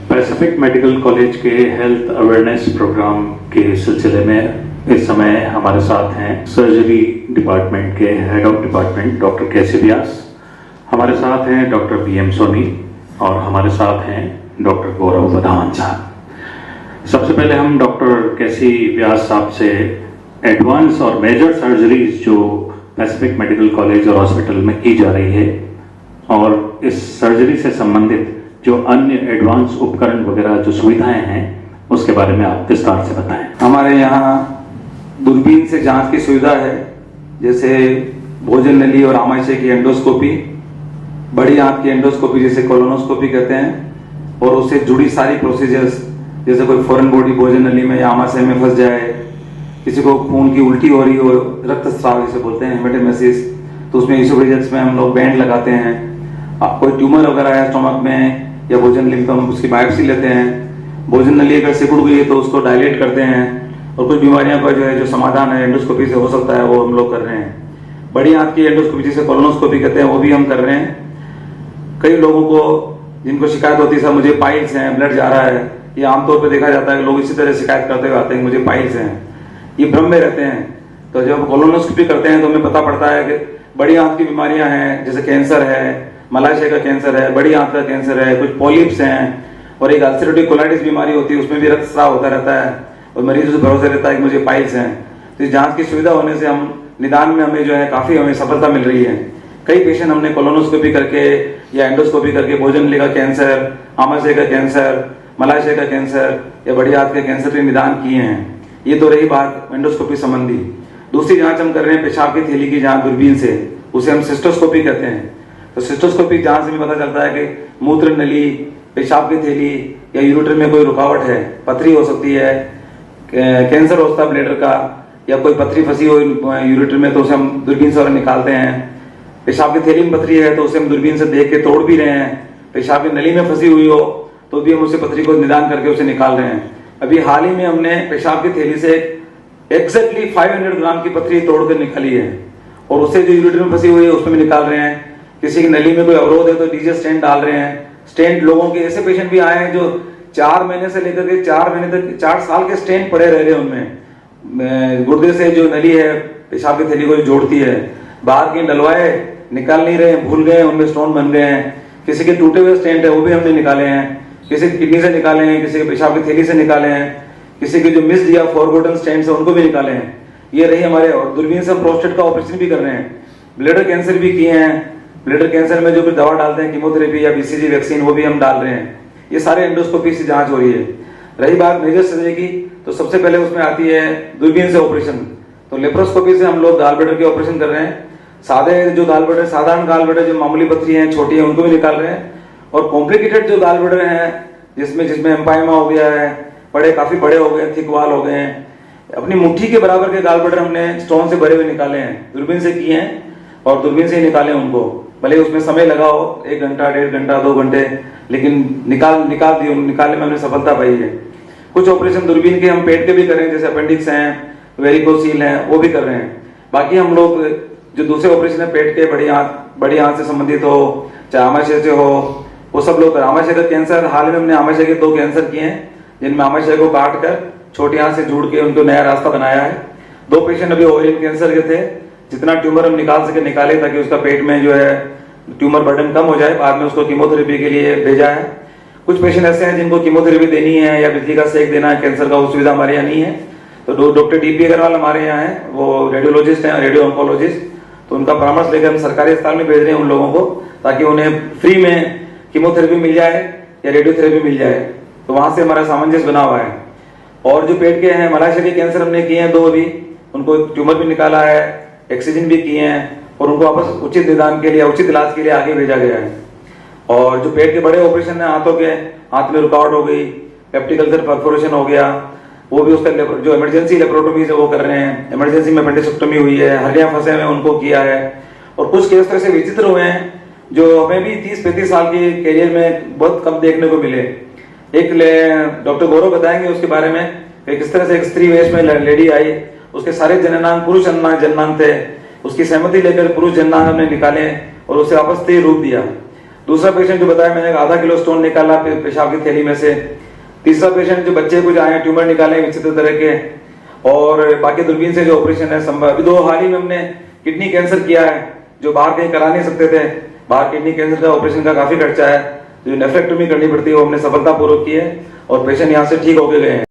Pacific medical college के health awareness programme के सिलसिले में इस समय हमारे साथ हैं सर्जरी डिपार्टमेंट के हेड ऑफ डिपार्टमेंट डॉक्टर केसी व्यास, हमारे साथ हैं डॉक्टर बीएम सोनी और हमारे साथ हैं डॉक्टर गौरव वधावन साहब। सबसे पहले हम डॉक्टर केसी व्यास साहब से एडवांस और मेजर सर्जरीज जो पैसिफिक मेडिकल कॉलेज और हॉस्पिटल में की जा रही है और इस सर्जरी से संबंधित जो अन्य एडवांस उपकरण वगैरह जो सुविधाएं हैं उसके बारे में आप विस्तार से बताएं। हमारे यहाँ दूरबीन से जांच की सुविधा है, जैसे भोजन नली और आमाशय की एंडोस्कोपी, बड़ी आंत की एंडोस्कोपी जिसे कोलोनोस्कोपी कहते हैं, और उससे जुड़ी सारी प्रोसीजर्स, जैसे कोई फॉरेन बॉडी भोजन नली में या आमाशय में फंस जाए, किसी को खून की उल्टी हो रही हो, रक्तस्राव जिसे बोलते हैं हेमेटोमेसिस, तो उसमें इसोफेजिक्स में हम लोग बैंड लगाते हैं। कोई ट्यूमर वगैरह है स्टोमक में या भोजन नली में, तो हम उसकी बायोप्सी लेते हैं। भोजन नली अगर सिकुड़ गई है तो उसको डायलेट करते हैं, और कुछ बीमारियों का जो समाधान है एंडोस्कोपी से हो सकता है, वो हम लोग कर रहे हैं। बड़ी आंत की एंडोस्कोपी जिसे कोलोनोस्कोपी कहते हैं, वो भी हम कर रहे हैं। कई लोगों को जिनको शिकायत होती है सर मुझे पाइल्स हैं, ब्लड जा रहा है, ये आमतौर पर देखा जाता है लोग इसी तरह शिकायत करते हुए आते हैं मुझे पाइल्स हैं, ये भ्रम में रहते हैं। तो जब कोलोनोस्कोपी करते हैं तो हमें पता पड़ता है कि बड़ी आंत की बीमारियां हैं, जैसे कैंसर है, मलाशय का कैंसर है, बड़ी आंत का कैंसर है, कुछ पॉलिप्स हैं, और एक अल्सरेटिव कोलाइटिस बीमारी होती है, उसमें भी रक्तस्राव होता रहता है और मरीज उसे भरोसा रहता है कि मुझे पाइल्स हैं। तो इस जांच की सुविधा होने से हम निदान में हमें जो है काफी हमें सफलता मिल रही है। कई पेशेंट हमने कोलोनोस्कोपी करके या एंडोस्कोपी करके भोजन नली का कैंसर, आमाशय का कैंसर, मलाशय का कैंसर या बड़ी आंत के कैंसर के निदान किए हैं। ये तो रही बात एंडोस्कोपी संबंधी। दूसरी जांच हम कर रहे हैं पेशाब की थैली की जांच दूरबीन से, उसे हम सिस्टोस्कोपी कहते हैं। तो सिस्टोस्कोपी जांच से भी पता चलता है कि मूत्र नली, पेशाब की थैली या यूरेटर में कोई रुकावट है, पथरी हो सकती है, कैंसर हो सकता है ब्लैडर का, या कोई पथरी फंसी हो यूरेटर में, तो उसे हम दूरबीन से निकालते हैं। पेशाब की थैली में पथरी है तो उसे हम दूरबीन से देख के तोड़ भी रहे हैं। पेशाब की नली में फंसी हुई हो तो भी हम उसे पथरी को निदान करके उसे निकाल रहे हैं। अभी हाल ही में हमने पेशाब की थैली से एग्जैक्टली 500 ग्राम की पथरी तोड़कर निकाली है, और उससे जो यूरेटर में फंसी हुई है उसमें भी निकाल रहे हैं। किसी की नली में कोई अवरोध है तो डीजे स्टेंट डाल रहे हैं। स्टेंट लोगों के ऐसे पेशेंट भी आए हैं जो 4 महीने से लेकर के 4 महीने तक 4 साल के स्टेंट पड़े रह रहे हैं उनमें। गुर्दे से जो नली है पेशाब की थैली को जोड़ती है, बाहर की डलवाए, निकाल नहीं रहे, भूल गए, उनमें स्टोन बन गए हैं। किसी के टूटे हुए स्टेंट है वो भी हमने निकाले हैं, किसी की किडनी से निकाले हैं, किसी के पेशाब की थैली से निकाले हैं, किसी के जो मिस्ड या फॉरगॉटन स्टेंट्स है उनको भी निकाले हैं। ये रही हमारे। और दूरबीन से प्रोस्टेट का ऑपरेशन भी कर रहे हैं, ब्लैडर कैंसर भी किए हैं। ब्लैडर कैंसर में जो भी दवा डालते हैं कीमोथेरेपी या बीसीजी वैक्सीन, वो भी हम डाल रहे हैं। ये सारे एंडोस्कोपी से जांच हो रही है। रही बात मेजर सर्जरी की, तो सबसे पहले उसमें आती है दूरबीन से ऑपरेशन। तो लेप्रोस्कोपी से हम लोग गाल ब्लैडर के ऑपरेशन कर रहे हैं। सादे जो गाल ब्लैडर, साधारण गाल ब्लैडर जो मामूली पथरी है, छोटी है, उनको भी निकाल रहे हैं। और कॉम्प्लिकेटेड जो गाल ब्लैडर है जिसमें एम्पाइमा हो गया है, काफी बड़े हो गए, थिक वाल हो गए हैं, अपनी मुट्ठी के बराबर के गाल ब्लैडर हमने स्टोन से भरे हुए निकाले हैं, दूरबीन से किए हैं और दूरबीन से ही निकाले उनको। भले उसमें समय लगा हो 1 घंटा, 1.5 घंटा, 2 घंटे, लेकिन निकाल दिए। निकालने में हमने सफलता पाई है। कुछ ऑपरेशन दूरबीन के हम पेट के भी कर रहे हैं, जैसे अपेंडिक्स हैं, वेरिकोसील हैं, वो भी कर रहे हैं। बाकी हम लोग जो दूसरे ऑपरेशन है पेट के, बड़ी आंत से संबंधित हो, चाहे आमाशय से हो, वो सब लोग। आमाशय का कैंसर, हाल में हमने आमाशय के 2 कैंसर किए हैं, जिनमें आमाशय को काट कर छोटी आंत से जोड़ के उनको नया रास्ता बनाया है। 2 पेशेंट अभी ओवेरियन कैंसर के थे, जितना ट्यूमर हम निकाल सके निकाले, ताकि उसका पेट में जो है ट्यूमर बर्डन कम हो जाए। बाद में उसको कीमोथेरेपी के लिए भेजा है। कुछ पेशेंट ऐसे हैं जिनको कीमोथेरेपी देनी है या बिजली का सेक देना है कैंसर का, वो सुविधा हमारे यहाँ नहीं है। तो डॉक्टर डीपी अग्रवाल हमारे यहाँ है, वो रेडियोलॉजिस्ट हैं, रेडियो ऑन्कोलॉजिस्ट। तो उनका परामर्श लेकर हम सरकारी अस्पताल में भेज रहे हैं उन लोगों को, ताकि उन्हें फ्री में कीमोथेरेपी मिल जाए या रेडियोथेरेपी मिल जाए। तो वहां से हमारा सामंजस्य बना हुआ है। और जो पेट के हैं, मलाशय के कैंसर हमने किए हैं 2 अभी, उनको ट्यूमर भी निकाला है, एक्सीजन भी किए हैं, और उनको वापस उचित निदान के लिए, उचित इलाज के लिए आगे भेजा गया है। और जो पेट के बड़े ऑपरेशन है हाथों के, हाथ में रुकावट हो गई, पेप्टिक अल्सर परफोरेशन हो गया, वो भी उसका जो इमरजेंसी लेप्रोटोमी है वो कर रहे हैं। इमरजेंसी में एपेंडिसेक्टोमी हुई है, हड्डियां फंसे हुए उनको किया है। और कुछ केस तो ऐसे विचित्र हुए हैं जो हमें भी 30-35 साल के कैरियर में बहुत कम देखने को मिले। एक डॉक्टर गौरव बताएंगे उसके बारे में, किस तरह से एक स्त्री वेश में लेडी आई, उसके सारे जननांग पुरुष जननांग थे, उसकी सहमति लेकर पुरुष जननांग हमने निकाले और उसे वापस स्त्री रूप दिया। दूसरा पेशेंट जो बताया मैंने, आधा किलो स्टोन निकाला पेशाब की थैली में से। तीसरा पेशेंट जो बच्चे कुछ आए ट्यूमर निकाले विचित्र तरह के, और बाकी दूरबीन से जो ऑपरेशन है संभव। अभी 2 हाल ही में हमने किडनी कैंसर किया है, जो बाहर कहीं करा नहीं सकते थे। बाहर किडनी कैंसर का ऑपरेशन का काफी खर्चा है, जो नेफ्रेक्टोमी करनी पड़ती है वो हमने सफलतापूर्वक की है और पेशेंट यहाँ से ठीक होके गए हैं।